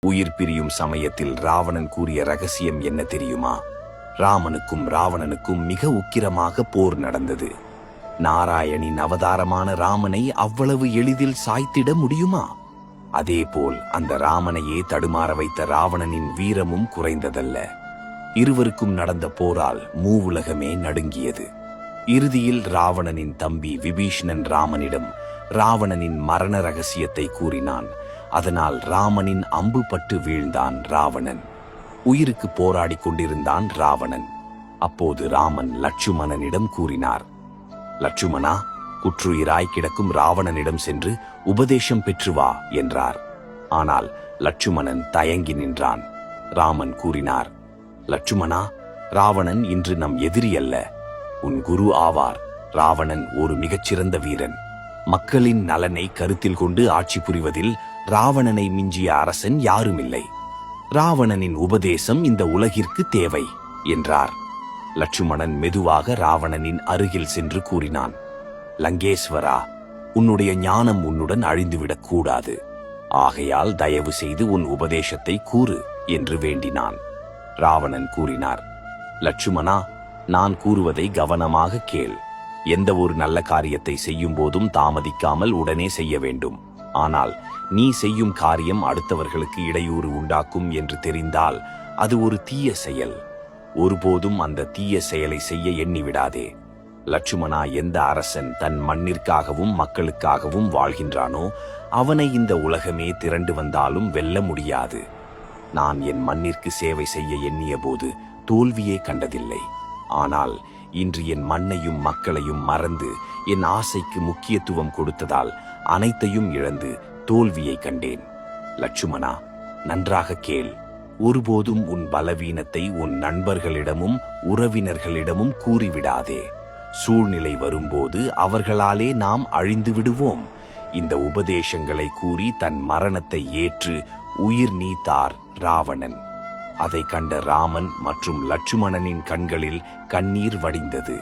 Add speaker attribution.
Speaker 1: உயிர் பிரியும் சமயத்தில் ராவணன் கூறிய ரகசியம் என்ன தெரியுமா? ராமனுக்கும் ராவணனுக்கும் மிக உக்கிரமாக போர் நடந்தது. நாராயணின் அவதாரமான ராமனை அவ்வளவு எளிதில் சாய்த்திட முடியுமா? அதேபோல் அந்த ராமனையே தடுமாற வைத்த ராவணனின் வீரமும் குறைந்ததல்ல. இருவருக்கும் நடந்த போரால் மூவுலகமே நடுங்கியது. இறுதியில் ராவணனின் தம்பி விபீஷணன் ராமனிடம் ராவணனின் மரண ரகசியத்தை கூறினான். அதனால் ராமனின் அம்பு பட்டு வீழ்ந்தான் ராவணன். உயிருக்கு போராடி கொண்டிருந்தான் ராவணன். அப்போது ராமன் லட்சுமணனிடம் கூறினார், லட்சுமணா, குற்றுயிராய் கிடக்கும் ராவணனிடம் சென்று உபதேசம் பெற்று வா என்றார். ஆனால் லட்சுமணன் தயங்கி நின்றான். ராமன் கூறினார், லட்சுமணா, ராவணன் இன்று நம் எதிரி அல்ல, உன் குரு ஆவார். ராவணன் ஒரு மிகச்சிறந்த வீரன். மக்களின் நலனை கருத்தில் கொண்டு ஆட்சி புரிவதில் ராவணனை மிஞ்சிய அரசன் யாருமில்லை. ராவணனின் உபதேசம் இந்த உலகிற்கு தேவை என்றார். லட்சுமணன் மெதுவாக ராவணனின் அருகில் சென்று கூறினான், லங்கேஸ்வரா, உன்னுடைய ஞானம் உன்னுடன் அழிந்துவிடக் கூடாது. ஆகையால் தயவு செய்து உன் உபதேசத்தை கூறு என்று வேண்டினான். ராவணன் கூறினார், லட்சுமணா, நான் கூறுவதை கவனமாக கேள். எந்த ஒரு நல்ல காரியத்தை செய்யும் போதும் தாமதிக்காமல் உடனே செய்ய வேண்டும். ஆனால் நீ செய்யும் காரியம் அடுத்தவர்களுக்கு இடையூறு உண்டாக்கும் என்று தெரிந்தால் அது ஒரு தீய செயல். ஒருபோதும் அந்த தீய செயலை செய்ய எண்ணிவிடாதே. லட்சுமணா, எந்த அரசன் தன் மண்ணிற்காகவும் மக்களுக்காகவும் வாழ்கின்றானோ அவனை இந்த உலகமே திரண்டு வந்தாலும் வெல்ல முடியாது. நான் என் மண்ணிற்கு சேவை செய்ய எண்ணிய போது தோல்வியே கண்டதில்லை. ஆனால் இன்று என் மண்ணையும் மக்களையும் மறந்து என் ஆசைக்கு முக்கியத்துவம் கொடுத்ததால் அனைத்தையும் இழந்து தோல்வியை கண்டேன். லட்சுமணா, நன்றாக கேள். ஒருபோதும் உன் பலவீனத்தை உன் நண்பர்களிடமும் உறவினர்களிடமும் கூறிவிடாதே. சூழ்நிலை வரும்போது அவர்களாலே நாம் அழிந்து விடுவோம். இந்த உபதேசங்களை கூறி தன் மரணத்தை ஏற்று உயிர் நீத்தார் ராவணன். அதை கண்ட ராமன் மற்றும் லட்சுமணனின் கண்களில் கண்ணீர் வடிந்தது.